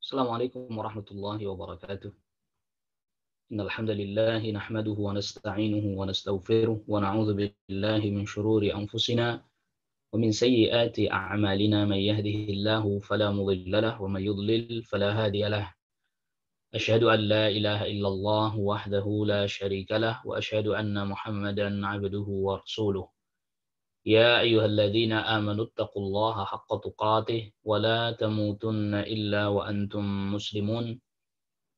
Assalamualaikum warahmatullahi wabarakatuh. Innal hamdalillah nahmaduhu wa nasta'inuhu wa nastaghfiruh wa na'udzu billahi min shururi anfusina wa min sayyiati a'malina man yahdihillahu fala mudilla lahu wa man yudlil fala hadiya lahu. Asyhadu an la ilaha illallah wahdahu la syarika lahu wa asyhadu anna Muhammadan 'abduhu wa rasuluh. Ya ayyuhalladzina amanu taqullaha haqqa tuqatih wa la tamutunna illa wa antum muslimun.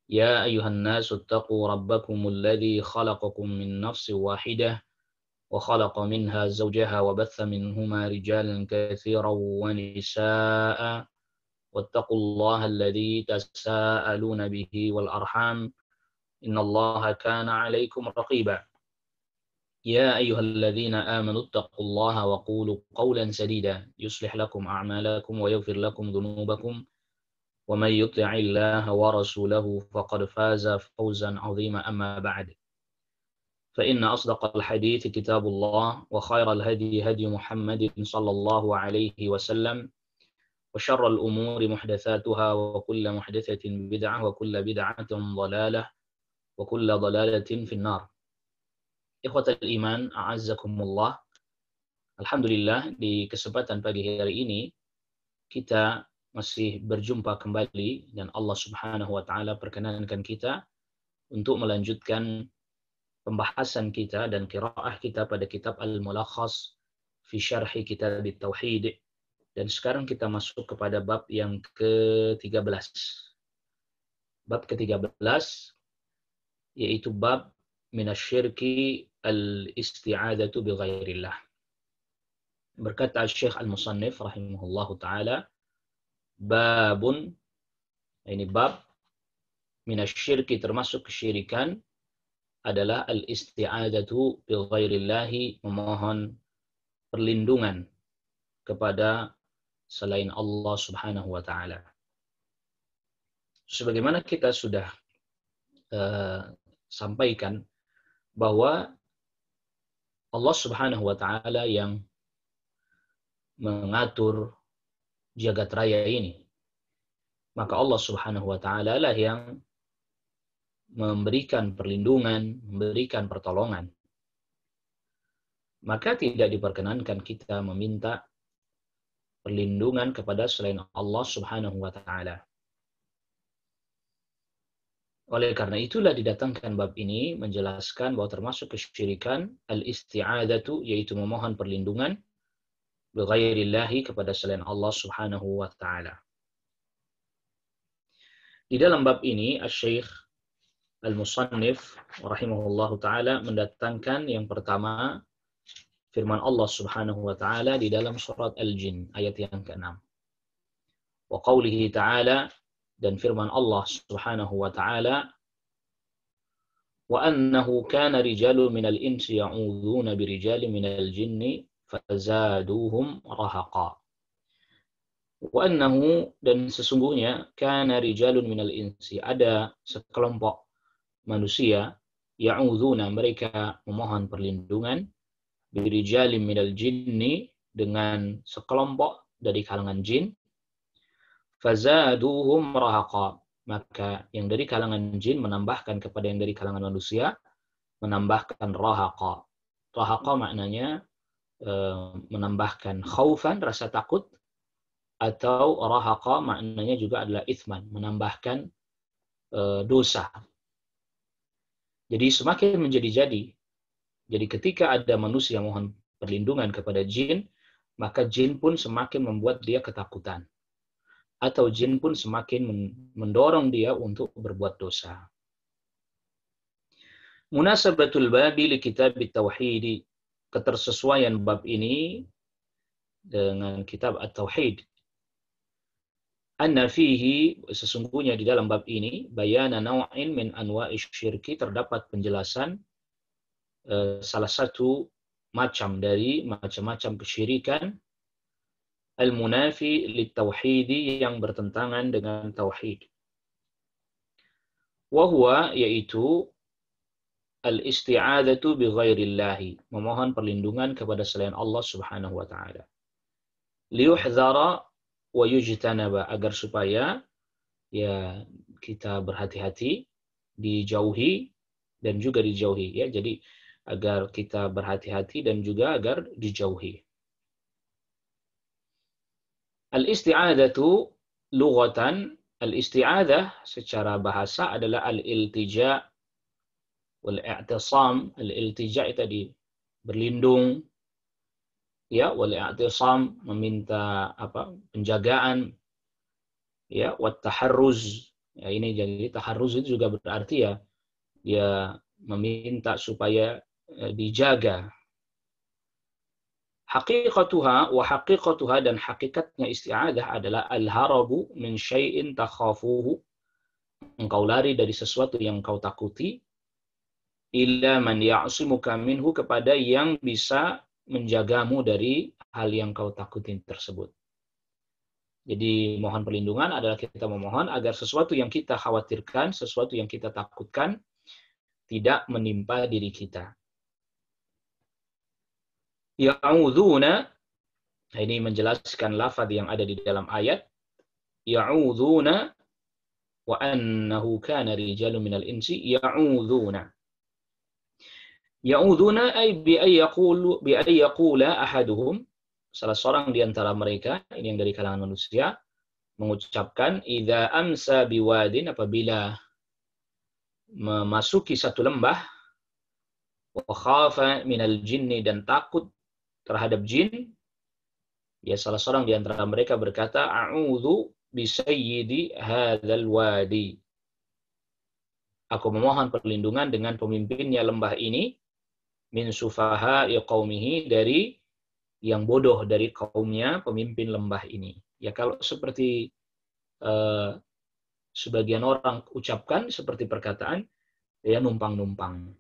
Ya ayuhan nasu attaqu rabbakum alladhi khalaqakum min nafsin wahidah wa khalaqa minha zawjaha wa batha minhuma rijalan katsiran wa nisaa'a wattaqullaha alladhi tasaaluna bihi wal arham innallaha kana 'alaykum raqiba. Ya ayyuhalladzina amanu taqullaha wa qulu qawlan sadida yuslih lakum a'malakum wa yaghfir lakum dhunubakum. ومن يطع الله ورسوله فقد فاز فوزا عظيما أما بعد فإن أصدق الحديث كتاب الله وخير الهدي هدي محمد صلى الله عليه وسلم وشر الأمور محدثاتها وكل محدثة بدعة وكل بدعة ضلالة وكل ضلالة في النار. إخوة الإيمان أعزكم الله. Alhamdulillah, di kesempatan pagi hari ini kita masih berjumpa kembali dan Allah Subhanahu wa taala perkenankan kita untuk melanjutkan pembahasan kita dan qiraah kita pada kitab Al-Mulakhas fi Syarhi Kitab At-Tauhid, dan sekarang kita masuk kepada bab yang ke-13. Bab ke-13 yaitu bab minasyirki al-isti'adzatu bi ghairillah. Berkata Syekh Al-Musannif rahimahullahu taala, babun, ini bab minasyirki, termasuk kesyirikan adalah al-isti'adzatu bi ghairillahi, memohon perlindungan kepada selain Allah Subhanahu wa taala. Sebagaimana kita sudah sampaikan bahwa Allah Subhanahu wa taala yang mengatur jagat raya ini, maka Allah Subhanahu wa taala lah yang memberikan perlindungan, memberikan pertolongan. Maka tidak diperkenankan kita meminta perlindungan kepada selain Allah Subhanahu wa taala. Oleh karena itulah didatangkan bab ini menjelaskan bahwa termasuk kesyirikan al-isti'adzatu, yaitu memohon perlindungan bighairillahi, kepada selain Allah Subhanahu wa taala. Di dalam bab ini Asy-Syaikh Al-Musannif rahimahullahu taala mendatangkan yang pertama firman Allah Subhanahu wa taala di dalam surat Al-Jin ayat yang ke-6. Wa qaulihi ta'ala, dan firman Allah Subhanahu wa taala, wa annahu kana rijalun minal insi ya'udzuuna birijalin minal jinni fazaduhum rahaqa. Wa annahu, dan sesungguhnya, kana rijalun minal insi, ada sekelompok manusia, ya'udzuna, mereka memohon perlindungan, birijalin minal jinni, dengan sekelompok dari kalangan jin, fazaduhum rahaqa, maka yang dari kalangan jin menambahkan kepada yang dari kalangan manusia, menambahkan rahaqa. Rahaqa maknanya menambahkan khaufan, rasa takut, atau rahaqa maknanya juga adalah ithman, menambahkan dosa. Jadi semakin menjadi-jadi. Jadi ketika ada manusia mohon perlindungan kepada jin, maka jin pun semakin membuat dia ketakutan, atau jin pun semakin mendorong dia untuk berbuat dosa. Munasabatul babi li kitab at-tauhid, ketersesuaian bab ini dengan kitab At-Tauhid. Anna fihi, sesungguhnya di dalam bab ini, bayana naw'in min anwa'ish syirki, terdapat penjelasan salah satu macam dari macam-macam kesyirikan, al-munafi lit-tauhidi, yang bertentangan dengan tauhid. Wa huwa, yaitu al-isti'adzatu bi ghairillahi, memohon perlindungan kepada selain Allah Subhanahu wa taala. Liyuhdhara wa yujtanaba, agar supaya ya kita berhati-hati, dijauhi dan juga dijauhi ya. Jadi agar kita berhati-hati dan juga agar dijauhi. Al-isti'adzatu lughatan, al-isti'adzah secara bahasa adalah al-iltija wal-i'tisam. Al-iltija tadi berlindung ya, wal-i'tisam meminta penjagaan ya, wat taharruz. Ya, ini jadi taharruz itu juga berarti ya dia meminta supaya dijaga. Haqiqatuha dan hakikatnya isti'adzah adalah al-harabu min syai'in takhafuhu. Engkau lari dari sesuatu yang kau takuti, ila man ya'simuka minhu, kepada yang bisa menjagamu dari hal yang kau takutin tersebut. Jadi mohon perlindungan adalah kita memohon agar sesuatu yang kita khawatirkan, sesuatu yang kita takutkan tidak menimpa diri kita. Ya'udzuna, ini menjelaskan lafaz yang ada di dalam ayat. Ya'udzuna wa annahu kana rijalun minal insi ya'udzuna. Ya'udzuna ay bi ay yaqula ahaduhum, salah seorang di antara mereka, ini yang dari kalangan manusia, mengucapkan idza amsa biwadin, apabila memasuki satu lembah, wa khafa minal jinni, dan takut terhadap jin, ya salah seorang di antara mereka berkata, a'udzu bi sayyidi hadzal wadi. Aku memohon perlindungan dengan pemimpinnya lembah ini, min sufaha'i qaumihi, dari yang bodoh dari kaumnya pemimpin lembah ini. Ya kalau seperti sebagian orang ucapkan seperti perkataan, ya numpang-numpang.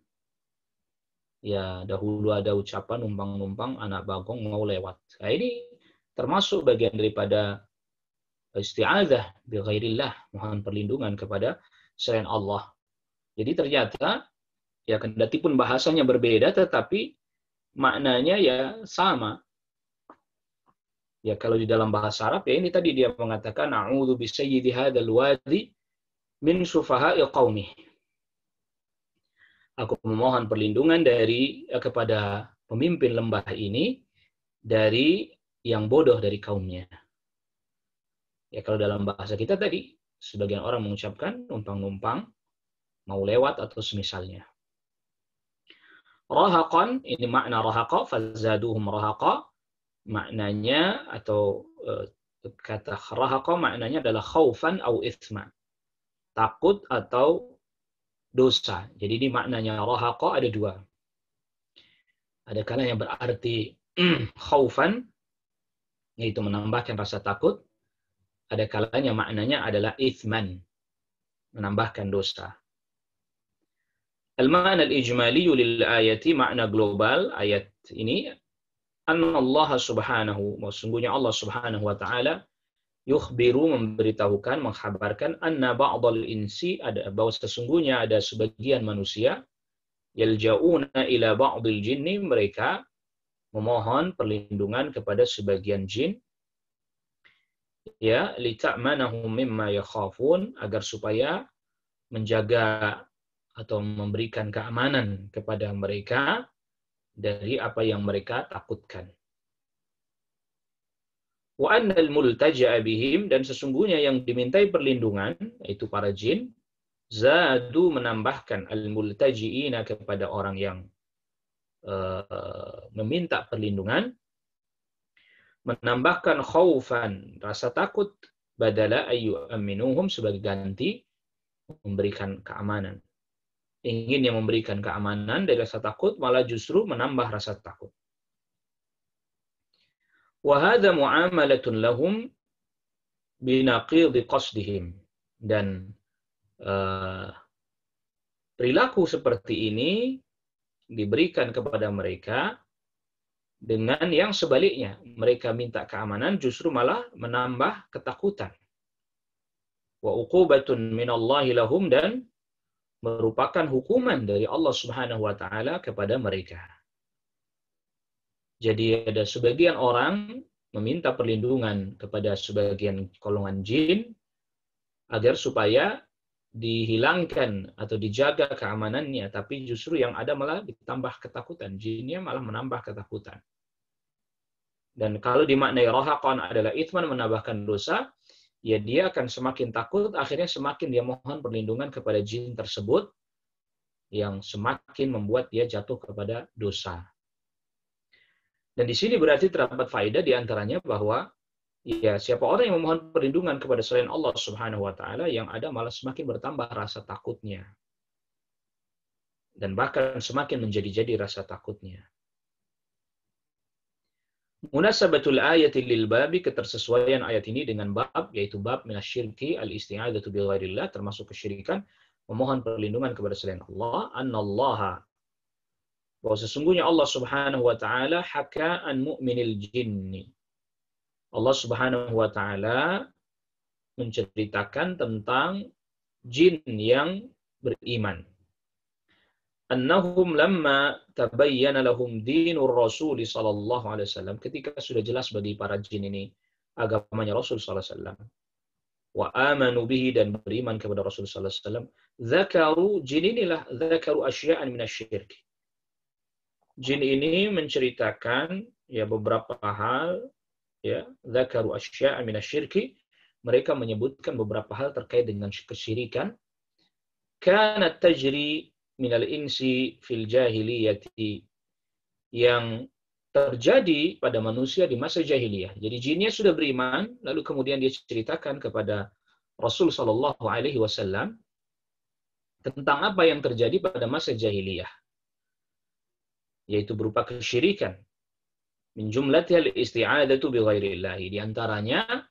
Ya dahulu ada ucapan numpang-numpang anak bagong mau lewat. Nah, ini termasuk bagian daripada isti'adzah bi ghairillah, mohon perlindungan kepada selain Allah. Jadi ternyata ya kendati pun bahasanya berbeda tetapi maknanya ya sama. Ya kalau di dalam bahasa Arab ya ini tadi dia mengatakan a'udzu bi sayyidi hadzal wadi min sufaha'i qaumi. Aku memohon perlindungan kepada pemimpin lembah ini dari yang bodoh dari kaumnya. Ya kalau dalam bahasa kita tadi sebagian orang mengucapkan numpang-numpang, mau lewat atau semisalnya. Rahaqan, ini makna rahaqa, fazaduhum rahaqa, maknanya atau kata rahaqa maknanya adalah khaufan au ithma, takut atau dosa. Jadi ini maknanya rahaqa ada dua. Ada kalanya berarti khaufan, yaitu menambahkan rasa takut. Ada kalanya maknanya adalah ithman, menambahkan dosa. Al-ma'na al-ijmali lil ayati, makna global ayat ini, anna Allah subhanahu, sesungguhnya Allah subhanahu wa ta'ala, yukhbiru, memberitahukan, mengkhabarkan, anna ba'dal insi, bahwa sesungguhnya ada sebagian manusia, yalja'una ila ba'dil jinni, mereka memohon perlindungan kepada sebagian jin, ya lita'manahum mimma yakhafun, agar supaya menjaga atau memberikan keamanan kepada mereka dari apa yang mereka takutkan. Wa annal multaja'a bihim, dan sesungguhnya yang dimintai perlindungan, yaitu para jin, zadu, menambahkan al-multaji'ina, kepada orang yang meminta perlindungan, menambahkan khaufan, rasa takut, badala ayyu aminuhum, sebagai ganti memberikan keamanan. Ingin yang memberikan keamanan dari rasa takut, malah justru menambah rasa takut. Wa hadza mu'amalatun lahum binaqidhi qasdihim, dan perilaku seperti ini diberikan kepada mereka dengan yang sebaliknya. Mereka minta keamanan justru malah menambah ketakutan. Wa uqubatun minallahi lahum, dan merupakan hukuman dari Allah Subhanahu wa taala kepada mereka. Jadi ada sebagian orang meminta perlindungan kepada sebagian golongan jin agar supaya dihilangkan atau dijaga keamanannya, tapi justru yang ada malah ditambah ketakutan. Jinnya malah menambah ketakutan. Dan kalau dimaknai rohaqan adalah ithman, menambahkan dosa, ya dia akan semakin takut, akhirnya semakin dia mohon perlindungan kepada jin tersebut, yang semakin membuat dia jatuh kepada dosa. Dan di sini berarti terdapat faedah diantaranya bahwa ya, siapa orang yang memohon perlindungan kepada selain Allah Subhanahu wa taala, yang ada malah semakin bertambah rasa takutnya. Dan bahkan semakin menjadi-jadi rasa takutnya. Munasabatul ayati lil babi, ketersesuaian ayat ini dengan bab, yaitu bab minasyirki al-isti'adzatu bi ghairillah, termasuk kesyirikan, memohon perlindungan kepada selain Allah, annallaha, bahwa sesungguhnya Allah Subhanahu wa taala haka an mu'minil jinni. Allah Subhanahu wa taala menceritakan tentang jin yang beriman. Annahum lamma tabayyana lahum dinur Rasul sallallahu alaihi wasallam, ketika sudah jelas bagi para jin ini agamanya Rasul sallallahu alaihi wasallam, wa amanu bihi, dan beriman kepada Rasul sallallahu alaihi wasallam, dzakaru, jin inilah dzakaru asya'an minasyirk. Jin ini menceritakan ya beberapa hal, ya, dzakaru asya'an minasyirk, mereka menyebutkan beberapa hal terkait dengan kesyirikan, kanat tajri minal insi fil jahiliyati, yang terjadi pada manusia di masa jahiliyah. Jadi jinnya sudah beriman, lalu kemudian dia ceritakan kepada Rasul Shallallahu Alaihi Wasallam tentang apa yang terjadi pada masa jahiliyah, yaitu berupa kesyirikan. Min jumlatil isti'adzatu bi ghairillah, di antaranya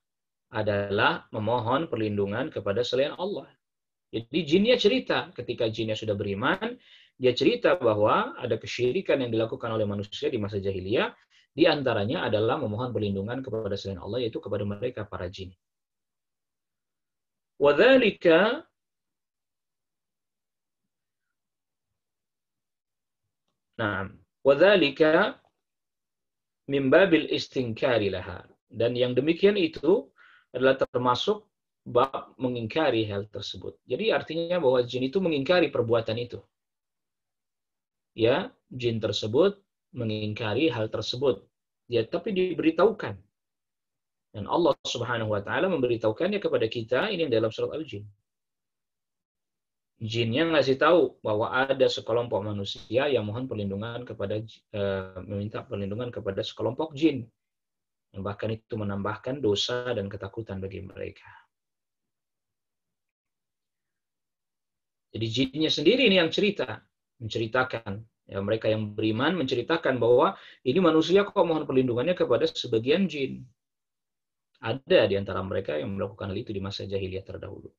adalah memohon perlindungan kepada selain Allah. Jadi jinnya cerita, ketika jinnya sudah beriman, dia cerita bahwa ada kesyirikan yang dilakukan oleh manusia di masa jahiliyah, di antaranya adalah memohon perlindungan kepada selain Allah, yaitu kepada mereka para jin. Wadzalika, wadzalika min babil istinkari laha, dan yang demikian itu adalah termasuk bab mengingkari hal tersebut. Jadi artinya bahwa jin itu mengingkari perbuatan itu. Ya, jin tersebut mengingkari hal tersebut. Ya, tapi diberitahukan. Dan Allah Subhanahu wa taala memberitahukannya kepada kita, ini dalam surat Al-Jin. Jinnya ngasih tahu bahwa ada sekelompok manusia yang mohon perlindungan kepada meminta perlindungan kepada sekelompok jin. Yang bahkan itu menambahkan dosa dan ketakutan bagi mereka. Jadi jinnya sendiri ini yang menceritakan, ya, mereka yang beriman menceritakan bahwa ini manusia kok mohon perlindungannya kepada sebagian jin. Ada di antara mereka yang melakukan hal itu di masa jahiliyah terdahulu.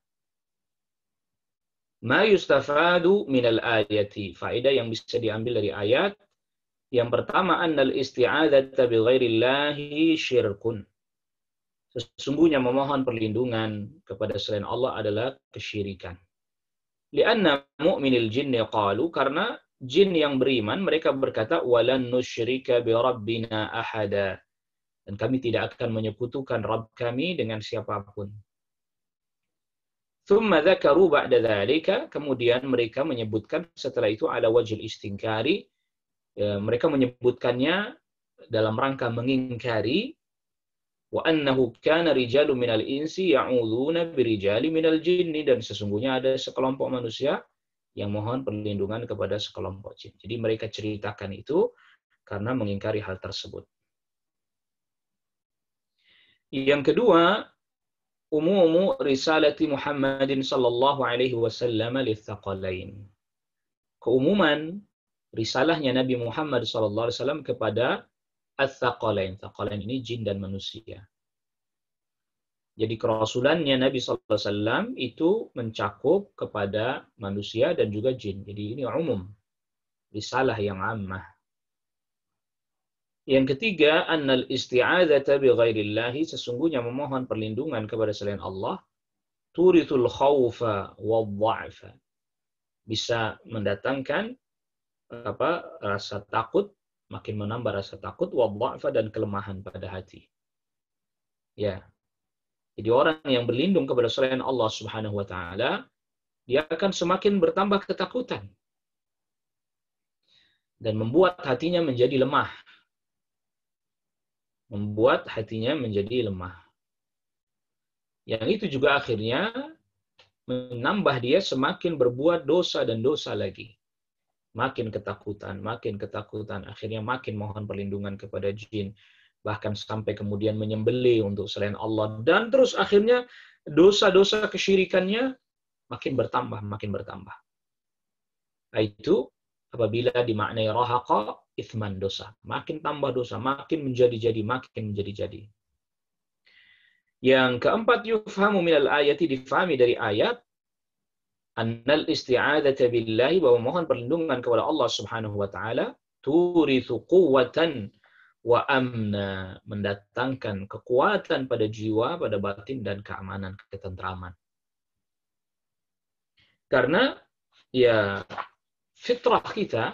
Ma yustafadu minal ayati, faedah yang bisa diambil dari ayat. Yang pertama, annal isti'adzata bi ghairillahi syirkun. Sesungguhnya memohon perlindungan kepada selain Allah adalah kesyirikan. Lianna mu'minil jinni qalu, karena jin yang beriman mereka berkata, walan nusyrika bi rabbina ahada, dan kami tidak akan menyekutukan Rabb kami dengan siapapun. Thumma dzakaru ba'da dzalika, kemudian mereka menyebutkan setelah itu ala wajhil istinkari, mereka menyebutkannya dalam rangka mengingkari, wa annahu kana rijalun minal insi ya'udzuna birijali minal jinni, dan sesungguhnya ada sekelompok manusia yang mohon perlindungan kepada sekelompok jin. Jadi mereka ceritakan itu karena mengingkari hal tersebut. Yang kedua, umumu risalati Muhammadin sallallahu alaihi wasallam litsaqalain. Keumuman risalahnya Nabi Muhammad sallallahu alaihi wasallam kepada ats-tsaqalain. Tsaqalain ini jin dan manusia. Jadi kerasulannya Nabi sallallahu alaihi wasallam itu mencakup kepada manusia dan juga jin. Jadi ini umum. Risalah yang ammah. Yang ketiga, annal isti'adzata bi ghairillahi, sesungguhnya memohon perlindungan kepada selain Allah, turithul khaufa wadh-dha'fa, bisa mendatangkan rasa takut, makin menambah rasa takut, wadh-dha'fa, dan kelemahan pada hati. Ya. Jadi orang yang berlindung kepada selain Allah Subhanahu wa taala, dia akan semakin bertambah ketakutan dan membuat hatinya menjadi lemah. Membuat hatinya menjadi lemah. Yang itu juga akhirnya menambah dia semakin berbuat dosa dan dosa lagi. Makin ketakutan, akhirnya makin mohon perlindungan kepada jin, bahkan sampai kemudian menyembelih untuk selain Allah, dan terus akhirnya dosa-dosa kesyirikannya makin bertambah. Nah, itu apabila dimaknai rahaqa, ithman, dosa. Makin tambah dosa, makin menjadi-jadi. Yang keempat, yufhamu minal ayati, difahami dari ayat, annal isti'adzata billahi, bahwa mohon perlindungan kepada Allah Subhanahu wa taala, turithu quwwatan wa amna, mendatangkan kekuatan pada jiwa, pada batin, dan keamanan, ketentraman. Karena ya fitrah kita,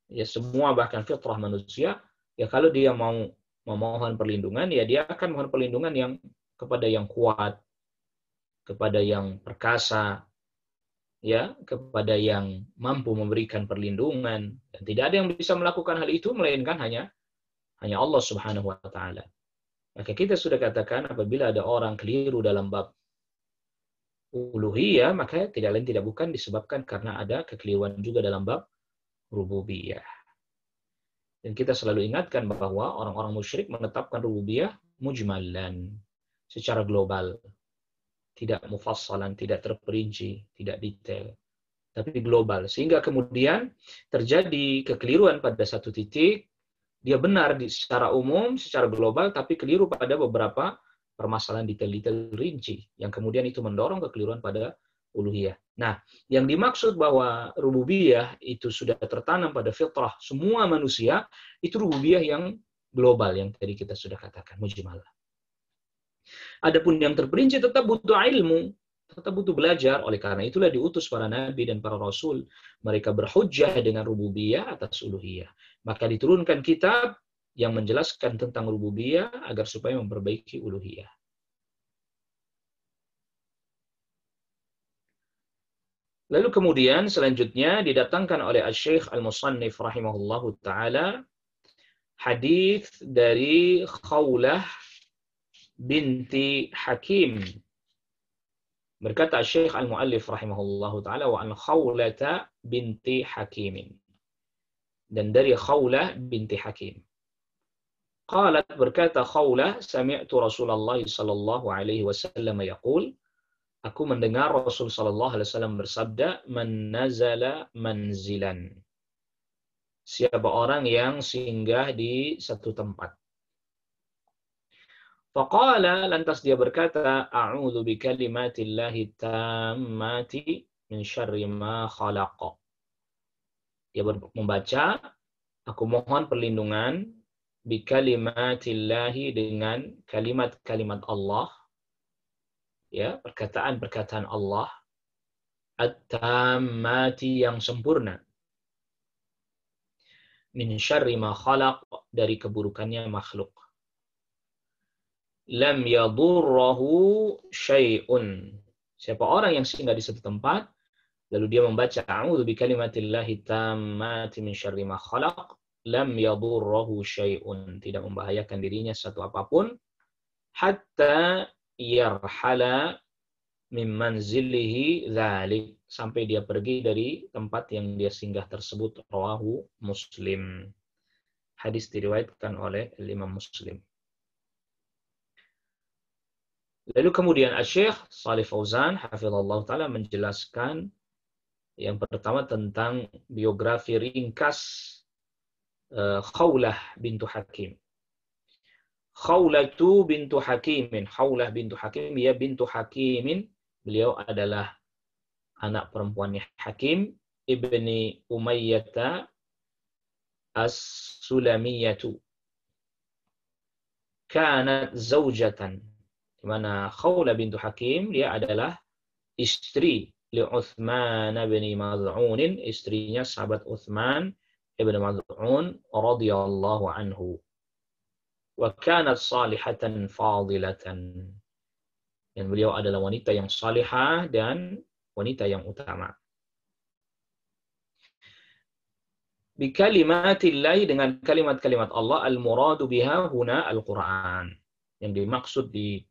ya semua bahkan fitrah manusia, ya kalau dia mau memohon perlindungan, ya dia akan mohon perlindungan yang kepada yang kuat, kepada yang perkasa, ya, kepada yang mampu memberikan perlindungan, dan tidak ada yang bisa melakukan hal itu melainkan hanya Allah Subhanahu wa taala. Maka kita sudah katakan apabila ada orang keliru dalam bab uluhiyah, maka tidak lain tidak bukan disebabkan karena ada kekeliruan juga dalam bab rububiyah. Dan kita selalu ingatkan bahwa orang-orang musyrik menetapkan rububiyah mujmalan, secara global. Tidak mufassalan, tidak terperinci, tidak detail, tapi global. Sehingga kemudian terjadi kekeliruan pada satu titik, dia benar secara umum, secara global, tapi keliru pada beberapa permasalahan detail-detail rinci, yang kemudian itu mendorong kekeliruan pada uluhiyah. Nah, yang dimaksud bahwa rububiyah itu sudah tertanam pada fitrah semua manusia, itu rububiyah yang global, yang tadi kita sudah katakan, mujmalah. Adapun yang terperinci tetap butuh ilmu, tetap butuh belajar. Oleh karena itulah diutus para nabi dan para rasul. Mereka berhujjah dengan rububiyah atas uluhiyah. Maka diturunkan kitab yang menjelaskan tentang rububiyah agar supaya memperbaiki uluhiyah. Lalu kemudian selanjutnya didatangkan oleh Asy-Syaikh Al-Musannif rahimahullahu taala hadis dari Khawlah binti Hakim. Berkata Syekh Al-Muallif rahimahullahu taala, wa an Khawlata binti Hakim. Dan dari Khawlah binti Hakim. Qalat, berkata Khawlah, sami'tu Rasulullah sallallahu alaihi wasallam yaqul, aku mendengar Rasul sallallahu alaihi wasallam bersabda, man nazala manzilan. Siapa orang yang singgah di satu tempat. Faqala, lantas dia berkata, a'udzu bikalimatillahi tammati min syarri ma khalaq. Dia membaca, aku mohon perlindungan bikalimatillahi, dengan kalimat-kalimat Allah, ya, perkataan-perkataan Allah, at-tammati, yang sempurna, min syarri ma khalaq, dari keburukannya makhluk. Lam yadurrahu syai'un. Siapa orang yang singgah di satu tempat, lalu dia membaca a'udzu bikalimatillahi tammati min syarri ma khalaq, lam yadurrahu syai'un, tidak membahayakan dirinya satu apapun, hatta yarhala min manzilihi dzalik, sampai dia pergi dari tempat yang dia singgah tersebut. Rawahu Muslim. Hadis diriwayatkan oleh Imam Muslim. Lalu kemudian Asy-Syaikh Shalih Fauzan hafizallahu taala menjelaskan yang pertama tentang biografi ringkas Khawlah bintu Hakim. Khawlatu bintu Hakimin, Khawlah bintu Hakim, ya bintu Hakimin, beliau adalah anak perempuannya Hakim ibni Umayyah as-Sulamiyatu. Kanat zaujatan, di mana Khawlah bintu Hakim dia adalah istri li Utsman bin Maz'un, istrinya sahabat Utsman ibn Maz'un radhiyallahu anhu. wa kanat salihatan fadilatan. Dan beliau adalah wanita yang salihah dan wanita yang utama. Bi kalimatillahi, dengan kalimat-kalimat Allah, al-muradu biha huna al-Qur'an. Yang dimaksud di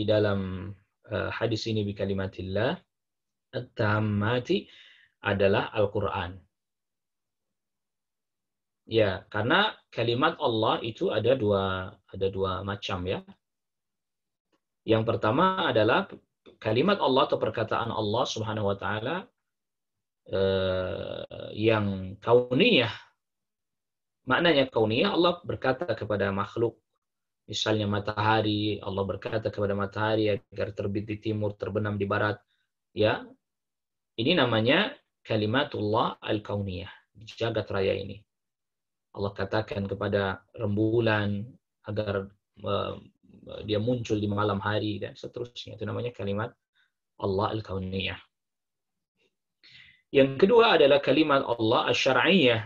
dalam hadis ini bi kalimatillah at-tammati adalah Al-Qur'an. Ya, karena kalimat Allah itu ada dua macam ya. Yang pertama adalah kalimat Allah atau perkataan Allah Subhanahu wa taala yang kauniyah. Maknanya kauniyah, Allah berkata kepada makhluk, misalnya matahari, Allah berkata kepada matahari agar terbit di timur, terbenam di barat. Ya, ini namanya kalimatullah al-kauniyah, di jagat raya ini. Allah katakan kepada rembulan agar dia muncul di malam hari dan seterusnya. Itu namanya kalimat Allah al-kauniyah. Yang kedua adalah kalimat Allah asy-syar'iyyah.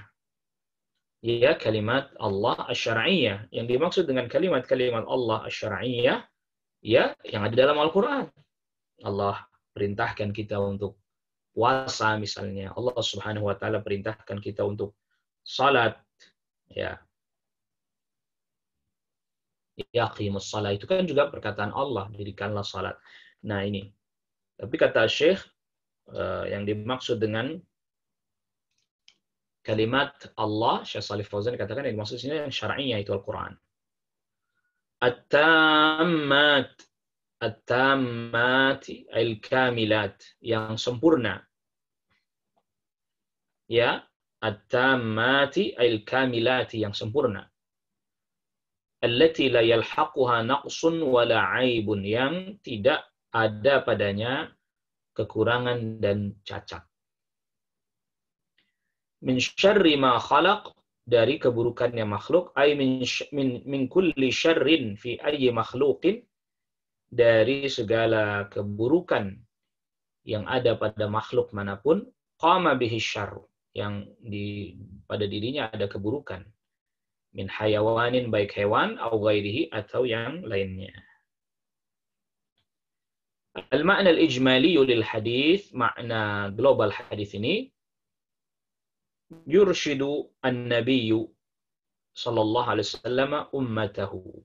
Ya, kalimat Allah asy-syar'iyyah. Yang dimaksud dengan kalimat-kalimat Allah asy-syar'iyyah ya yang ada dalam Al-Qur'an. Allah perintahkan kita untuk puasa misalnya. Allah Subhanahu wa taala perintahkan kita untuk salat. Ya. Yaqimus shalah, itu kan juga perkataan Allah, dirikanlah salat. Nah, ini. Tapi kata Syekh yang dimaksud dengan kalimat Allah, Syekh Shalih Fauzan katakan yang dimaksud sini yang syar'iyyah itu Al-Qur'an. At-tammat, at-tammati al-kamilat, yang sempurna. Ya, at-tammati al-kamilati, yang sempurna. Allati la yalhaquha naqsun wala aibun, yang tidak ada padanya kekurangan dan cacat. Min syarri ma khalaq, dari keburukannya makhluk, ay min kulli syarrin fi ayyi makhluqin, dari segala keburukan yang ada pada makhluk manapun, qama bihi syarr, yang pada dirinya ada keburukan. Min hayawanin, baik hewan, atau ghairihi, atau yang lainnya. Al-ma'na al-ijmali lil hadis, makna global hadis ini, yurshidu an-nabiyyu sallallahu alaihi wasallam ummatahu.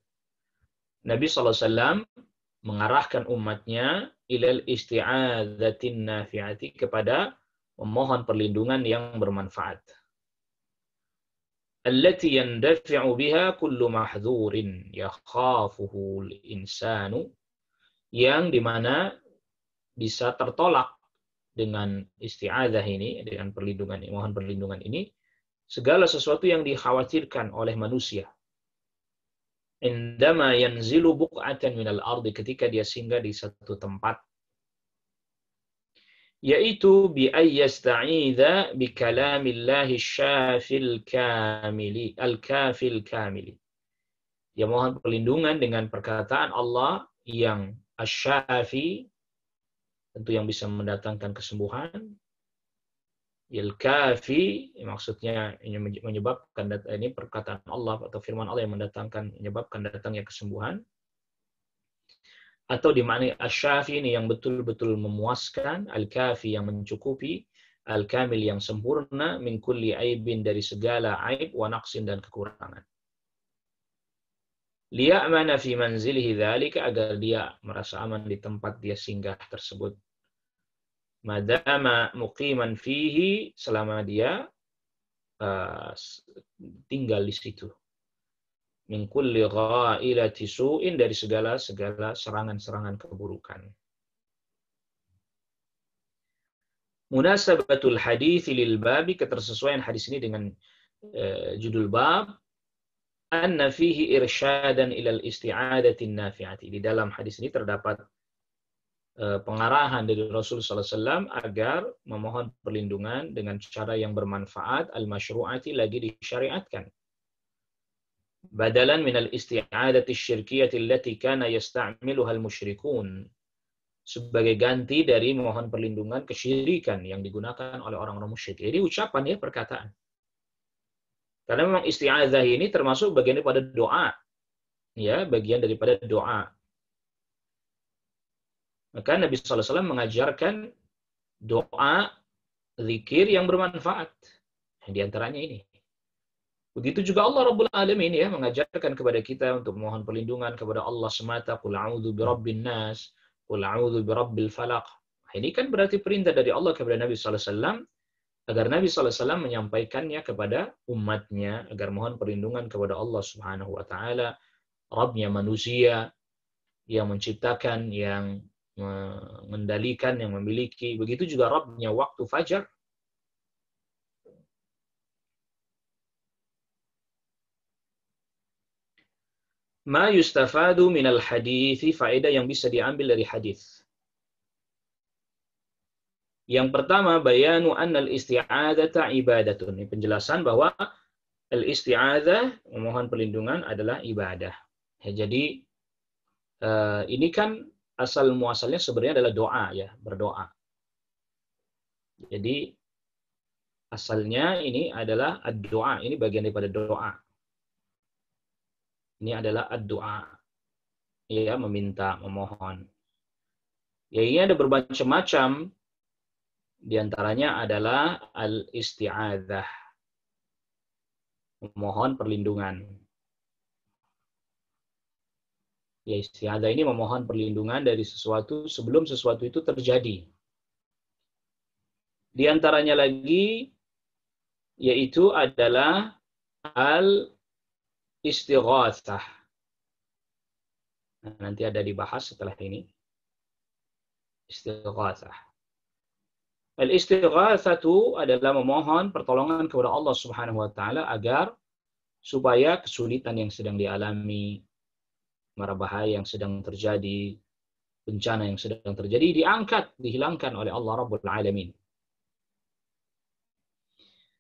Nabi sallallahu alaihi wasallam mengarahkan umatnya ilal isti'adzatin nafi'ati, kepada memohon perlindungan yang bermanfaat. Allati yandafi'u biha kullu mahdzurin yakhafuhu al-insanu, yang dimana bisa tertolak dengan isti'adzah ini, dengan perlindungan, mohon perlindungan ini, segala sesuatu yang dikhawatirkan oleh manusia. Indama yanzilu buq'atan minal ardi, ketika dia singgah di satu tempat, yaitu bi ayyasta'idza bi kalamillahi syafil kamili, al-kafil kamili. Dia mohon perlindungan dengan perkataan Allah yang asy-syafi, tentu yang bisa mendatangkan kesembuhan. Al-kafi, maksudnya ini menyebabkan, ini perkataan Allah atau firman Allah yang menyebabkan datangnya kesembuhan. Atau dimaknai asy-syafi ini yang betul-betul memuaskan, al-kafi yang mencukupi, al-kamil yang sempurna, min kulli aibin, dari segala aib, wa naqsin, dan kekurangan. Liya'mana fi manzilihi dzalika, agar dia merasa aman di tempat dia singgah tersebut. Madama muqiman fihi, selama dia tinggal di situ. Min kulli ghailati su'in, dari segala serangan-serangan keburukan. Munasabatul hadits lil babi, ketersesuaian hadis ini dengan judul bab, anna fihi irsyadan ilal isti'adati nafi'ati. Di dalam hadis ini terdapat pengarahan dari Rasul sallallahu alaihi wasallam agar memohon perlindungan dengan cara yang bermanfaat, al-masyru'ati, lagi disyariatkan. Badalan minal isti'adati syirkiyati allati kana yasta'miluha al-musyrikun, sebagai ganti dari mohon perlindungan kesyirikan yang digunakan oleh orang-orang musyrik. Jadi ucapan ya, perkataan. Karena memang isti'adzah ini termasuk bagian daripada doa, ya, bagian daripada doa. Maka Nabi sallallahu alaihi wasallam mengajarkan doa, zikir yang bermanfaat. Di antaranya ini. Begitu juga Allah Rabbul Alamin ya mengajarkan kepada kita untuk memohon perlindungan kepada Allah semata. Qul a'udzu birabbin nas, qul a'udzu birabbil falaq. Ini kan berarti perintah dari Allah kepada Nabi sallallahu alaihi wasallam agar Nabi sallallahu alaihi wasallam menyampaikannya kepada umatnya agar mohon perlindungan kepada Allah Subhanahu wa taala, Rabbnya manusia yang menciptakan, yang mengendalikan, yang memiliki. Begitu juga Rabbnya waktu fajar. Ma yustafadu minal hadithi, faedah yang bisa diambil dari hadis. Yang pertama, bayanu annal isti'adzata ibadatun. Ini penjelasan bahwa al-isti'adzah, memohon perlindungan adalah ibadah. Ya, jadi ini kan asal muasalnya sebenarnya adalah doa ya, berdoa. Jadi asalnya ini adalah ad-doa, ini bagian daripada doa. Ini adalah ad-doa. Ya, meminta, memohon. Ya, ini ada bermacam-macam. Di antaranya adalah al-isti'adzah. Memohon perlindungan. Ya, isti'adzah ini memohon perlindungan dari sesuatu sebelum sesuatu itu terjadi. Di antaranya lagi yaitu adalah al-istighatsah. Nah, nanti ada dibahas setelah ini. Istighatsah. Al-istighatsatu adalah memohon pertolongan kepada Allah Subhanahu wa taala agar supaya kesulitan yang sedang dialami, mara bahaya yang sedang terjadi, bencana yang sedang terjadi diangkat, dihilangkan oleh Allah Rabbul Alamin.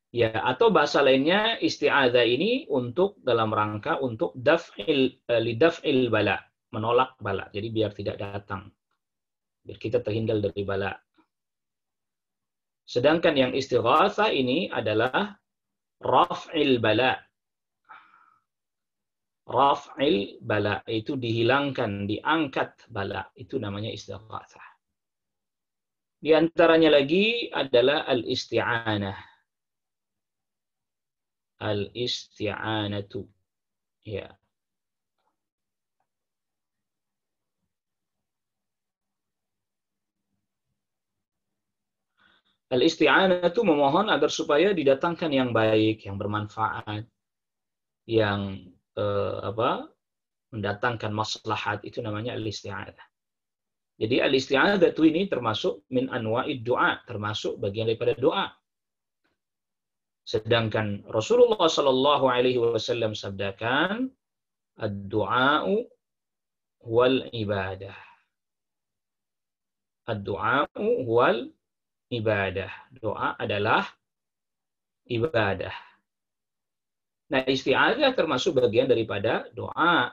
Ya, atau bahasa lainnya isti'adzah ini untuk dalam rangka untuk lidaf'il bala, menolak bala. Jadi biar tidak datang. Biar kita terhindar dari bala. Sedangkan yang istighatsah ini adalah raf'il bala. Raf'il bala itu dihilangkan, diangkat bala. Itu namanya istighatsah. Di antaranya lagi adalah al-isti'anah. Al-isti'anatu. Ya. Al-isti'anatu memohon agar supaya didatangkan yang baik, yang bermanfaat, yang mendatangkan maslahat, itu namanya al-isti'anah. Jadi al-isti'anatu ini termasuk min anwa'id doa, termasuk bagian daripada doa. Sedangkan Rasulullah Shallallahu Alaihi Wasallam sabdakan, ad-du'a'u wal ibadah. Ad-du'a'u wal ibadah. Doa adalah ibadah. Nah, isti'adzah termasuk bagian daripada doa.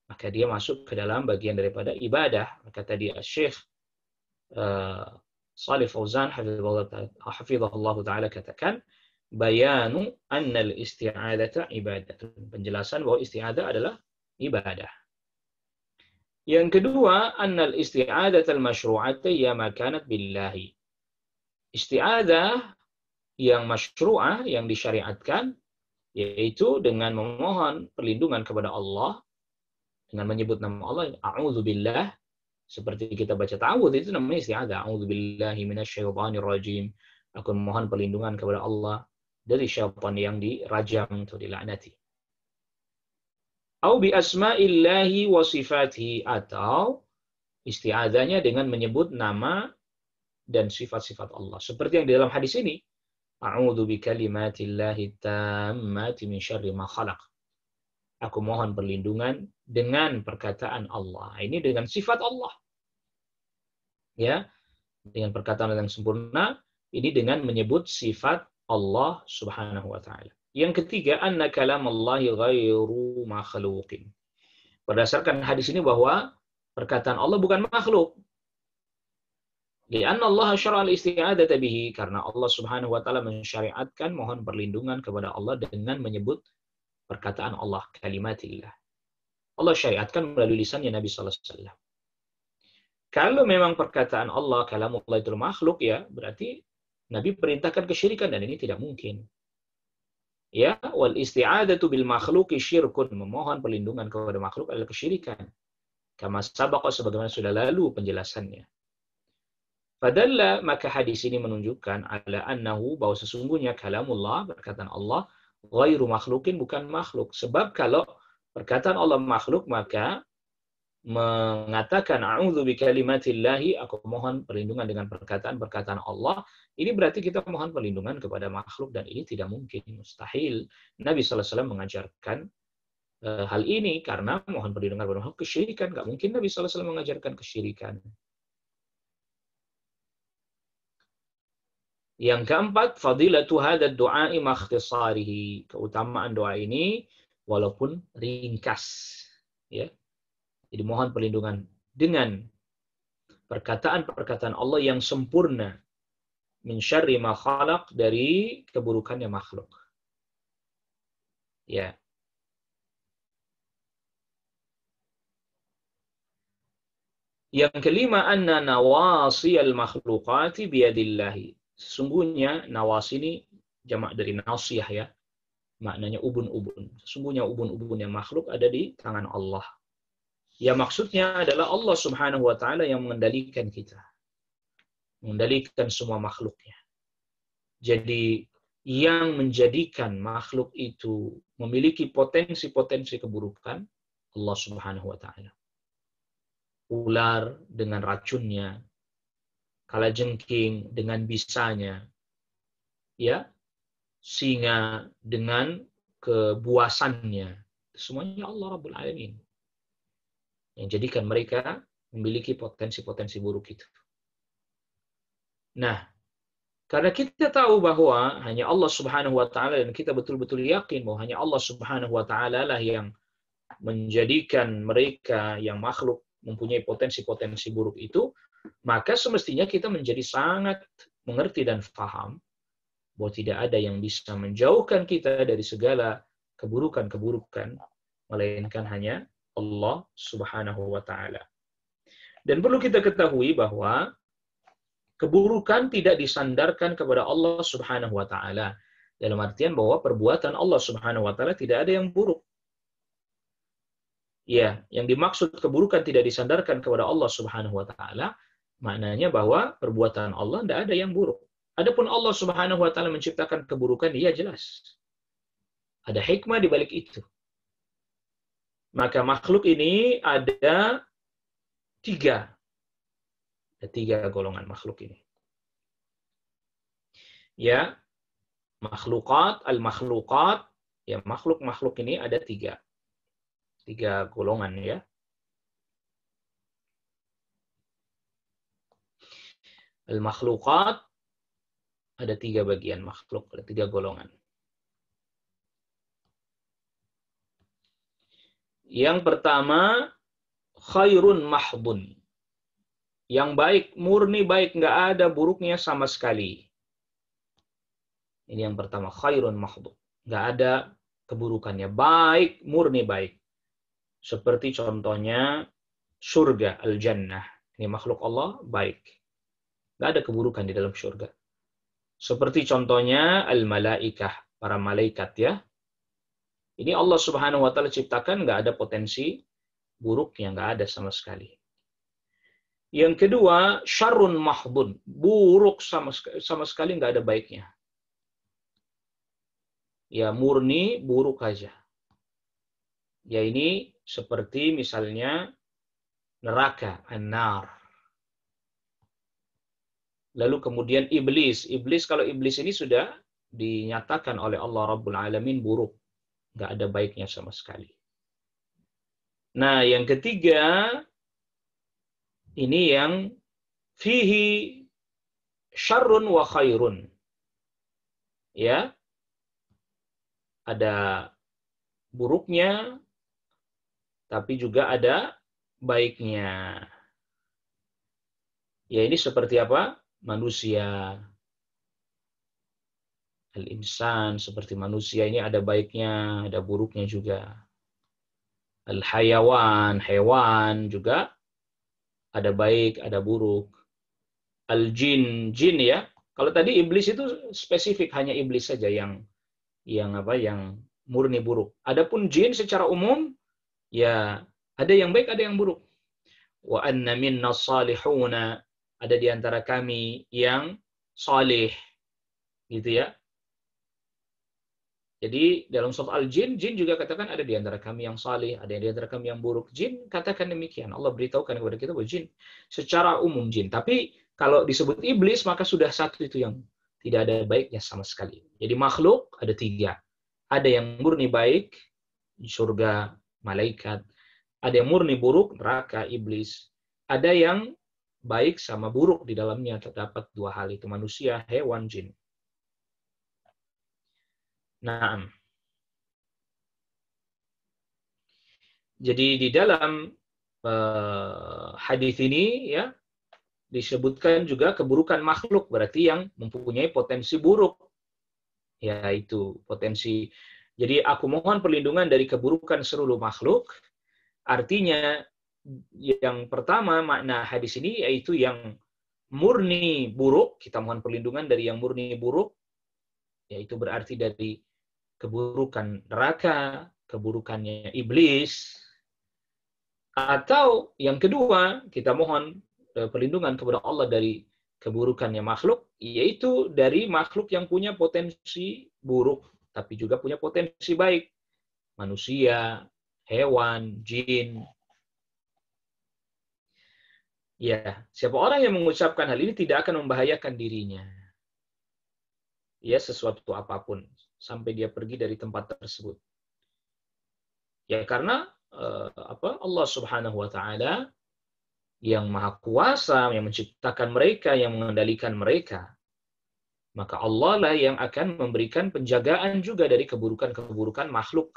Maka dia masuk ke dalam bagian daripada ibadah. Maka tadi Syekh Shalih Fauzan hafizahullah ta'ala katakan, bayanu annal isti'adzata ibadatun. Penjelasan bahwa isti'adzah adalah ibadah. Yang kedua, annal isti'adzatal masyru'ata ya ma kanat billahi. Isti'adzah yang masyru'ah, yang disyariatkan, yaitu dengan memohon perlindungan kepada Allah, dengan menyebut nama Allah, a'udzubillah, seperti kita baca ta'awudz, itu namanya isti'adzah. A'udzubillahi minasyaitonir rajim. Aku memohon perlindungan kepada Allah dari syaitan yang dirajam atau dilaknati. Au bi asma'illahi wa sifatihi, atau isti'adzahnya dengan menyebut nama dan sifat-sifat Allah. Seperti yang di dalam hadis ini, a'udzu bi kalimatillahi tammati min syarri ma khalaq. Aku mohon perlindungan dengan perkataan Allah. Ini dengan sifat Allah. Ya, dengan perkataan yang sempurna, ini dengan menyebut sifat Allah Subhanahu wa taala. Yang ketiga, anna kalamallahi ghairu makhluqin. Berdasarkan hadis ini bahwa perkataan Allah bukan makhluk. Lianna Allah syara'al isti'adzata bihi, karena Allah Subhanahu wa taala mensyariatkan mohon perlindungan kepada Allah dengan menyebut perkataan Allah, kalimatillah. Allah syariatkan melalui lisannya Nabi sallallahu alaihi wasallam. Kalau memang perkataan Allah, kalamullah itu makhluk, ya berarti Nabi perintahkan kesyirikan, dan ini tidak mungkin. Ya, wal isti'adzatu bil makhluqi syirkun, memohon perlindungan kepada makhluk adalah kesyirikan. Kama sabaqa, sebagaimana sudah lalu penjelasannya. Fadalla, maka hadis ini menunjukkan ala annahu, bahwa sesungguhnya kalamullah, perkataan Allah, ghairu makhlukin, bukan makhluk. Sebab kalau perkataan Allah makhluk, maka mengatakan a'udzu bikalimatillahi, aku mohon perlindungan dengan perkataan-perkataan Allah, ini berarti kita mohon perlindungan kepada makhluk, dan ini tidak mungkin, mustahil. Nabi sallallahu alaihi wasallam mengajarkan hal ini, karena mohon perlindungan kepada makhluk kesyirikan, enggak mungkin Nabi sallallahu alaihi wasallam mengajarkan kesyirikan. Yang keempat, fadilatu hadzal du'a'i ma ikhtisarihi, keutamaan doa ini walaupun ringkas, ya. Jadi mohon perlindungan dengan perkataan-perkataan Allah yang sempurna, min syarri ma khalaq, dari keburukannya makhluk. Ya. Yang kelima, anna nawasiyal makhluqati biyadillahi. Sesungguhnya nawasi ini jamak dari nasiyah, ya. Maknanya ubun-ubun. Sesungguhnya ubun-ubun yang makhluk ada di tangan Allah. Ya, maksudnya adalah Allah Subhanahu wa taala yang mengendalikan kita. Mengendalikan semua makhluknya. Jadi yang menjadikan makhluk itu memiliki potensi-potensi keburukan, Allah Subhanahu wa taala. Ular dengan racunnya, kalajengking dengan bisanya, ya, singa dengan kebuasannya. Semuanya Allah Rabbul Alamin yang jadikan mereka memiliki potensi-potensi buruk itu. Nah, karena kita tahu bahwa hanya Allah Subhanahu wa taala, dan kita betul-betul yakin bahwa hanya Allah Subhanahu wa taala lah yang menjadikan mereka yang makhluk mempunyai potensi-potensi buruk itu, maka semestinya kita menjadi sangat mengerti dan paham bahwa tidak ada yang bisa menjauhkan kita dari segala keburukan-keburukan, melainkan hanya Allah Subhanahu wa taala. Dan perlu kita ketahui bahwa keburukan tidak disandarkan kepada Allah Subhanahu wa taala. Dalam artian bahwa perbuatan Allah Subhanahu wa taala tidak ada yang buruk. Ya, yang dimaksud keburukan tidak disandarkan kepada Allah Subhanahu wa taala, maknanya bahwa perbuatan Allah tidak ada yang buruk. Adapun Allah Subhanahu wa taala menciptakan keburukan, iya jelas. Ada hikmah di balik itu. Maka makhluk ini ada tiga. Ada tiga golongan makhluk ini. Ya, makhlukat, al-makhlukat, ya makhluk-makhluk ini ada tiga. Tiga golongan, ya. Al-makhlukat, ada tiga bagian makhluk, ada tiga golongan. Yang pertama, khairun mahdun. Yang baik, murni baik, nggak ada buruknya sama sekali. Ini yang pertama, khairun mahdun. Nggak ada keburukannya. Baik, murni baik. Seperti contohnya surga, al-jannah. Ini makhluk Allah, baik. Nggak ada keburukan di dalam surga. Seperti contohnya al-malaikah, para malaikat, ya. Ini Allah Subhanahu wa taala ciptakan, nggak ada potensi buruknya, nggak ada sama sekali. Yang kedua, syarrun mahdun, buruk sama sekali, nggak ada baiknya. Ya, murni buruk aja. Ya, ini seperti misalnya neraka, an-nar. Lalu kemudian iblis. Kalau iblis ini sudah dinyatakan oleh Allah Rabbul Alamin buruk. Nggak ada baiknya sama sekali. Nah, yang ketiga, ini yang fihi syarrun wa khairun. Ya, ada buruknya, tapi juga ada baiknya. Ya ini seperti apa? Manusia. Al-insan seperti manusia ini ada baiknya, ada buruknya juga. Al-hayawan, hewan juga ada baik, ada buruk. Al-jin, jin ya. Kalau tadi iblis itu spesifik hanya iblis saja yang murni buruk. Adapun jin secara umum ya ada yang baik, ada yang buruk. Wa anna minna salihuna, ada di antara kami yang salih gitu ya. Jadi dalam surat Al-Jin, jin juga katakan ada di antara kami yang salih, ada di antara kami yang buruk. Jin katakan demikian. Allah beritahukan kepada kita bahwa jin secara umum jin. Tapi kalau disebut iblis maka sudah satu itu yang tidak ada baiknya sama sekali. Jadi makhluk ada tiga. Ada yang murni baik, surga, malaikat. Ada yang murni buruk, neraka, iblis. Ada yang baik sama buruk di dalamnya terdapat dua hal itu, manusia, hewan, jin. Nah, jadi di dalam hadis ini ya disebutkan juga keburukan makhluk, berarti yang mempunyai potensi buruk, yaitu potensi. Jadi aku mohon perlindungan dari keburukan seluruh makhluk. Artinya yang pertama makna hadis ini yaitu yang murni buruk, kita mohon perlindungan dari yang murni buruk, yaitu berarti dari keburukan neraka, keburukannya iblis. Atau yang kedua, kita mohon perlindungan kepada Allah dari keburukannya makhluk, yaitu dari makhluk yang punya potensi buruk, tapi juga punya potensi baik. Manusia, hewan, jin. Ya, siapa orang yang mengucapkan hal ini tidak akan membahayakan dirinya. Ya, sesuatu apapun sampai dia pergi dari tempat tersebut. Ya, karena Allah Subhanahu wa taala yang maha kuasa, yang menciptakan mereka, yang mengendalikan mereka. Maka Allah lah yang akan memberikan penjagaan juga dari keburukan-keburukan makhluk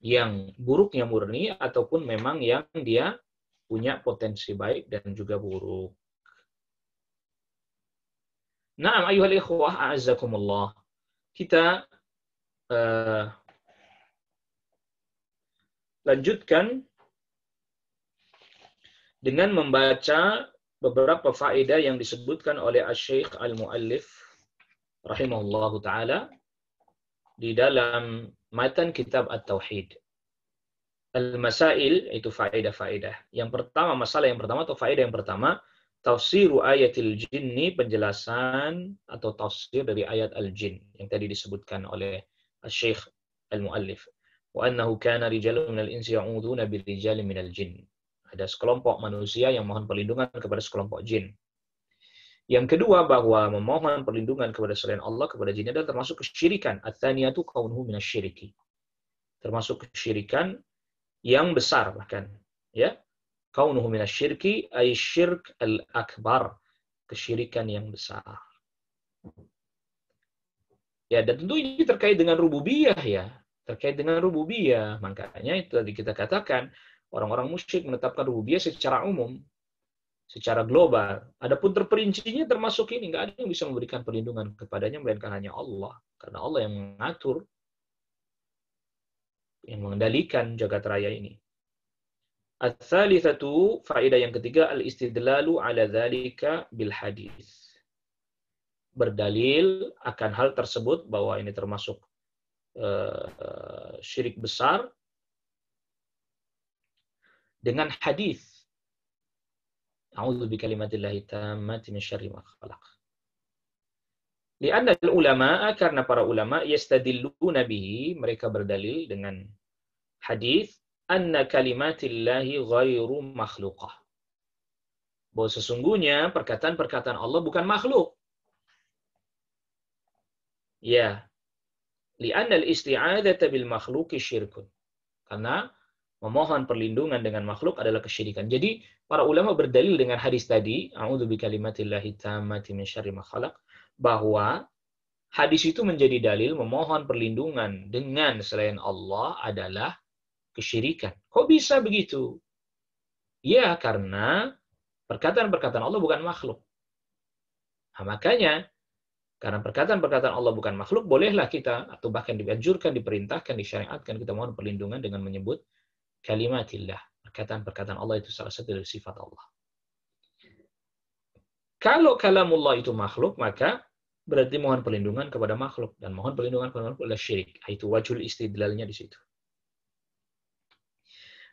yang buruknya murni ataupun memang yang dia punya potensi baik dan juga buruk. Naam ayuhal ikhwah a'azzakumullah. Kita lanjutkan dengan membaca beberapa faedah yang disebutkan oleh Asy-Syaikh Al-Muallif rahimahullahu taala di dalam matan kitab At-Tauhid. Al-Masail itu faedah-faedah. Yang pertama, masalah yang pertama atau faedah yang pertama, tafsiru ayatil jinni, penjelasan atau tafsir dari ayat al-jin yang tadi disebutkan oleh Asy-Syaikh Al-Muallif. Wa annahu kana rijalun minal insi ya'udzuuna birrijalin minal jin. Ada sekelompok manusia yang mohon perlindungan kepada sekelompok jin. Yang kedua, bahwa memohon perlindungan kepada selain Allah, kepada jin adalah termasuk kesyirikan. Ats-tsaniyatu kaunuhu minasyiriki. Termasuk kesyirikan yang besar bahkan. Ya. Kaunuhu minasyirki ay syirk al-akbar. Kesyirikan yang besar. Ya, dan tentu ini terkait dengan rububiyah ya. Terkait dengan rububiyah. Makanya itu tadi kita katakan, orang-orang musyrik menetapkan rububiyah secara umum, secara global. Adapun terperincinya termasuk ini, nggak ada yang bisa memberikan perlindungan kepadanya melainkan hanya Allah, karena Allah yang mengatur, yang mengendalikan jagat raya ini. Ats-tsalitsatu, faedah yang ketiga, al-istidlalu ala dzalika bil hadis. Berdalil akan hal tersebut bahwa ini termasuk syirik besar dengan hadis. A'udzu bikalimatillahi tammati min syarri ma khalaq. Li'anna al-ulama, karena para ulama yastadilluna bihi, mereka berdalil dengan hadis anna kalimatillahi ghairu makhluqah. Bahwa sesungguhnya perkataan-perkataan Allah bukan makhluk. Ya. Li'anna al-isti'adzata bil makhluqi syirkun. Karena memohon perlindungan dengan makhluk adalah kesyirikan. Jadi para ulama berdalil dengan hadis tadi, a'udzu bikalimatillahi tammati min syarri ma khalaq, bahwa hadis itu menjadi dalil memohon perlindungan dengan selain Allah adalah kesyirikan. Kok bisa begitu? Ya, karena Perkataan-perkataan Allah bukan makhluk. Nah, makanya, karena perkataan-perkataan Allah bukan makhluk, bolehlah kita, atau bahkan dianjurkan, diperintahkan, disyariatkan, kita mohon perlindungan dengan menyebut kalimatillah. Perkataan-perkataan Allah itu salah satu dari sifat Allah. Kalau kalamullah itu makhluk, maka berarti mohon perlindungan kepada makhluk. Dan mohon perlindungan kepada makhluk adalah syirik. Itu wajhul istidlalnya di situ.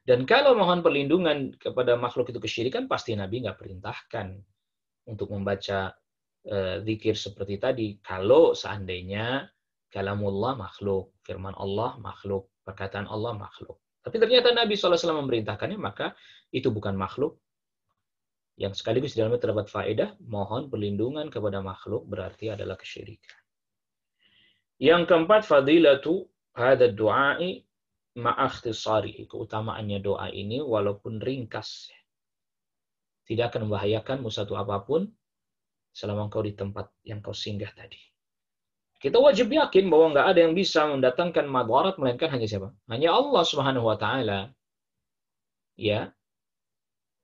Dan kalau mohon perlindungan kepada makhluk itu kesyirikan, pasti Nabi nggak perintahkan untuk membaca zikir seperti tadi. Kalau seandainya kalamullah makhluk, firman Allah makhluk, perkataan Allah makhluk. Tapi ternyata Nabi SAW memerintahkannya, maka itu bukan makhluk. Yang sekaligus di dalamnya terdapat faedah, mohon perlindungan kepada makhluk berarti adalah kesyirikan. Yang keempat, fadilatu hadha du'ai ma'akhtisari. Keutamaannya doa ini walaupun ringkas. Tidak akan membahayakanmu satu apapun selama engkau di tempat yang kau singgah tadi. Kita wajib yakin bahwa nggak ada yang bisa mendatangkan madarat melainkan hanya siapa? Hanya Allah Subhanahu wa taala. Ya.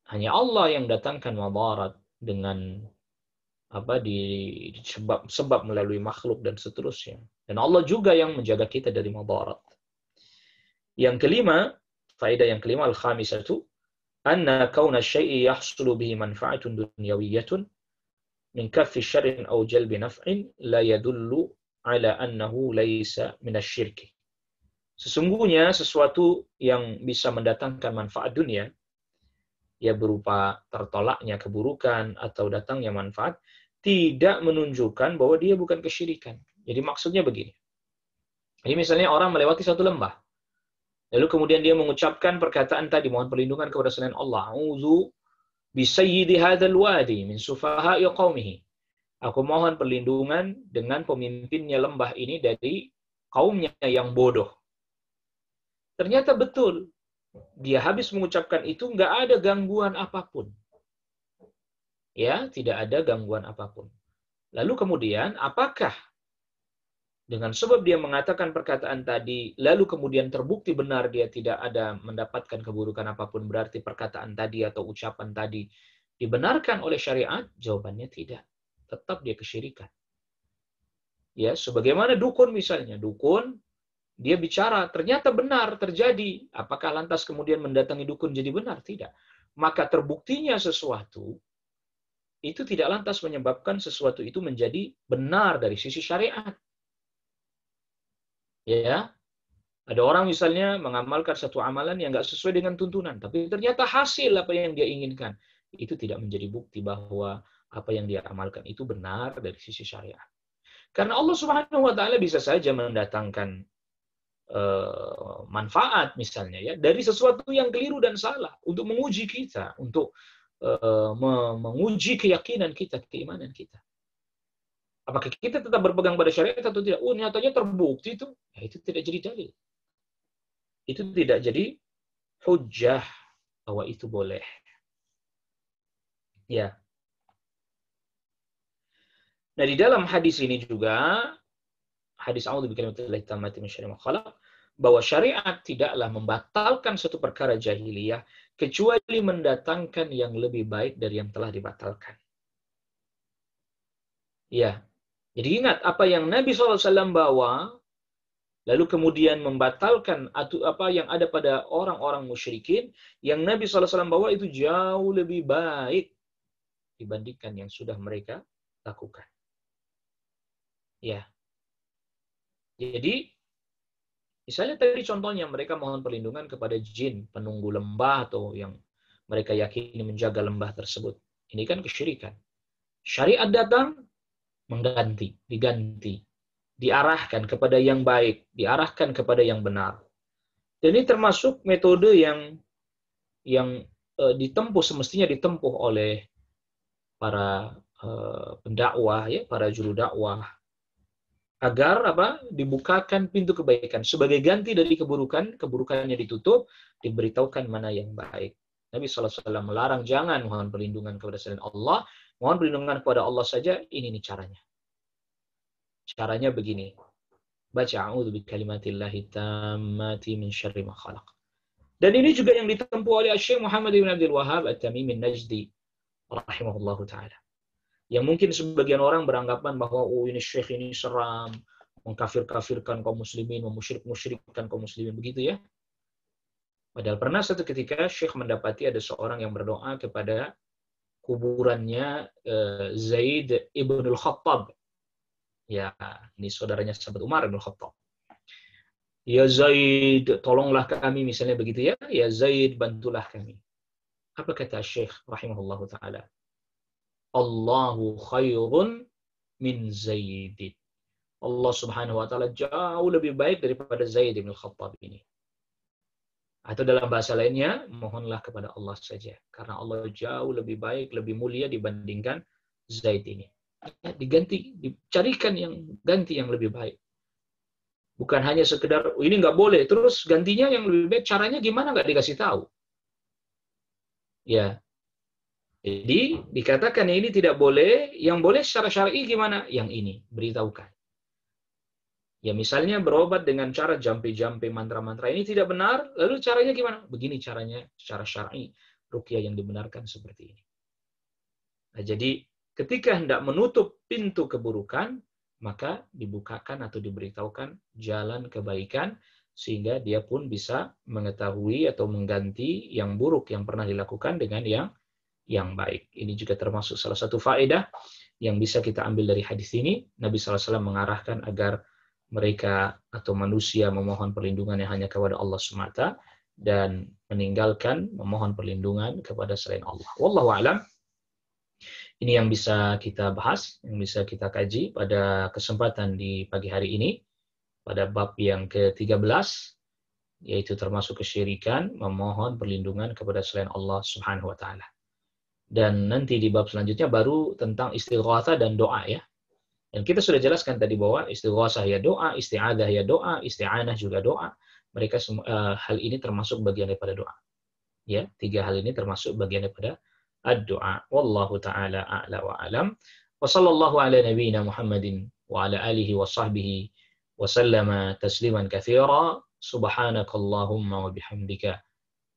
Hanya Allah yang datangkan madarat dengan sebab melalui makhluk dan seterusnya. Dan Allah juga yang menjaga kita dari madarat. Yang kelima, faedah yang kelima, al-khamisatu, anna kauna syai'i yahsulu bihi manfa'atun dunyawiyyatun min kaffi syarrin aw jalbi naf'in la yadullu ala annahu laysa minasyirki. Sesungguhnya sesuatu yang bisa mendatangkan manfaat dunia, ya berupa tertolaknya keburukan atau datangnya manfaat, tidak menunjukkan bahwa dia bukan kesyirikan. Jadi maksudnya begini. Jadi misalnya orang melewati satu lembah. Lalu kemudian dia mengucapkan perkataan tadi, mohon perlindungan kepada selain Allah. A'udzu bisayyidi hadzal wadi min sufaha'i qaumihi. Aku mohon perlindungan dengan pemimpinnya lembah ini dari kaumnya yang bodoh. Ternyata betul. Dia habis mengucapkan itu, nggak ada gangguan apapun. Ya, tidak ada gangguan apapun. Lalu kemudian, apakah dengan sebab dia mengatakan perkataan tadi, lalu kemudian terbukti benar dia tidak ada mendapatkan keburukan apapun, berarti perkataan tadi atau ucapan tadi dibenarkan oleh syariat? Jawabannya tidak. Tetap dia kesyirikan. Ya, sebagaimana dukun misalnya. Dukun, dia bicara, ternyata benar terjadi. Apakah lantas kemudian mendatangi dukun jadi benar? Tidak. Maka terbuktinya sesuatu, itu tidak lantas menyebabkan sesuatu itu menjadi benar dari sisi syariat. Ya, ada orang misalnya mengamalkan satu amalan yang nggak sesuai dengan tuntunan, tapi ternyata hasil apa yang dia inginkan, itu tidak menjadi bukti bahwa apa yang dia amalkan itu benar dari sisi syariat. Karena Allah Subhanahu wa taala bisa saja mendatangkan manfaat misalnya ya dari sesuatu yang keliru dan salah untuk menguji kita, untuk menguji keyakinan kita, keimanan kita. Apakah kita tetap berpegang pada syariat atau tidak? Oh, nyatanya terbukti itu. Ya, itu tidak jadi dalil. Itu tidak jadi hujjah bahwa itu boleh. Ya. Nah, di dalam hadis ini juga, hadis a'udzu bikalimatillahi tammati min syarri ma khalaq, bahwa syariat tidaklah membatalkan suatu perkara jahiliyah kecuali mendatangkan yang lebih baik dari yang telah dibatalkan. Ya. Jadi ingat apa yang Nabi SAW bawa, lalu kemudian membatalkan apa yang ada pada orang-orang musyrikin, yang Nabi SAW bawa itu jauh lebih baik dibandingkan yang sudah mereka lakukan. Ya. Jadi, misalnya tadi contohnya mereka mohon perlindungan kepada jin, penunggu lembah atau yang mereka yakini menjaga lembah tersebut. Ini kan kesyirikan. Syariat datang, diganti. Diarahkan kepada yang baik, diarahkan kepada yang benar. Dan ini termasuk metode yang ditempuh, semestinya ditempuh oleh para pendakwah, ya, para juru dakwah, agar dibukakan pintu kebaikan sebagai ganti dari keburukannya ditutup, diberitahukan mana yang baik. Nabi SAW melarang jangan mohon perlindungan kepada selain Allah, mohon perlindungan kepada Allah saja. Ini nih caranya. Caranya begini. Baca a'udzu bikalimatillahi tammati min syarri ma khalaq. Dan ini juga yang ditempuh oleh Syekh Muhammad bin Abdul Wahhab At-Tamimi An-Najdi rahimahullahu taala. Yang mungkin sebagian orang beranggapan bahwa ini syekh ini seram, mengkafir-kafirkan kaum muslimin, memusyrik-musyrikkan kaum muslimin, begitu ya. Padahal pernah satu ketika syekh mendapati ada seorang yang berdoa kepada kuburannya Zaid ibnul Khattab. Ya, ini saudaranya sahabat Umar ibn Khattab. Ya Zaid, tolonglah kami, misalnya begitu ya. Ya Zaid, bantulah kami. Apa kata Syekh rahimahullahu taala? Allahu khairun min Zaidin. Allah Subhanahu wa taala jauh lebih baik daripada Zaid bin Khattab ini. Atau dalam bahasa lainnya, mohonlah kepada Allah saja, karena Allah jauh lebih baik, lebih mulia dibandingkan Zaid ini. Ya, diganti, dicarikan yang ganti yang lebih baik. Bukan hanya sekedar ini nggak boleh, terus gantinya yang lebih baik, caranya gimana nggak dikasih tahu. Ya, jadi dikatakan ini tidak boleh, yang boleh secara syar'i gimana? Yang ini, beritahukan. Ya misalnya berobat dengan cara jampi-jampi, mantra-mantra ini tidak benar, lalu caranya gimana? Begini caranya secara syar'i, ruqyah yang dibenarkan seperti ini. Nah, jadi ketika hendak menutup pintu keburukan, maka dibukakan atau diberitahukan jalan kebaikan, sehingga dia pun bisa mengetahui atau mengganti yang buruk yang pernah dilakukan dengan yang baik. Ini juga termasuk salah satu faedah yang bisa kita ambil dari hadis ini. Nabi SAW mengarahkan agar mereka atau manusia memohon perlindungan yang hanya kepada Allah semata dan meninggalkan memohon perlindungan kepada selain Allah. Wallahu a'lam. Ini yang bisa kita bahas, yang bisa kita kaji pada kesempatan di pagi hari ini, pada bab yang ke-13, yaitu termasuk kesyirikan, memohon perlindungan kepada selain Allah Subhanahu wa Ta'ala. Dan nanti di bab selanjutnya baru tentang istighatsah dan doa ya. Dan kita sudah jelaskan tadi bahwa istighatsah ya doa, isti'adzah ya doa, isti'anah juga doa. Mereka hal ini termasuk bagian daripada doa. Ya, tiga hal ini termasuk bagian daripada ad-du'a. Wallahu ta'ala a'la wa alam. Wa sallallahu ala nabiyyina Muhammadin wa ala alihi wa sahbihi wa sallama tasliman katsira. Subhanakallahumma wa bihamdika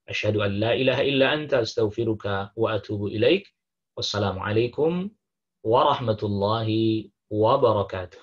asyhadu an la ilaha illa anta astaghfiruka wa atubu ilaik. Wassalamu alaikum warahmatullahi wabarakatuh.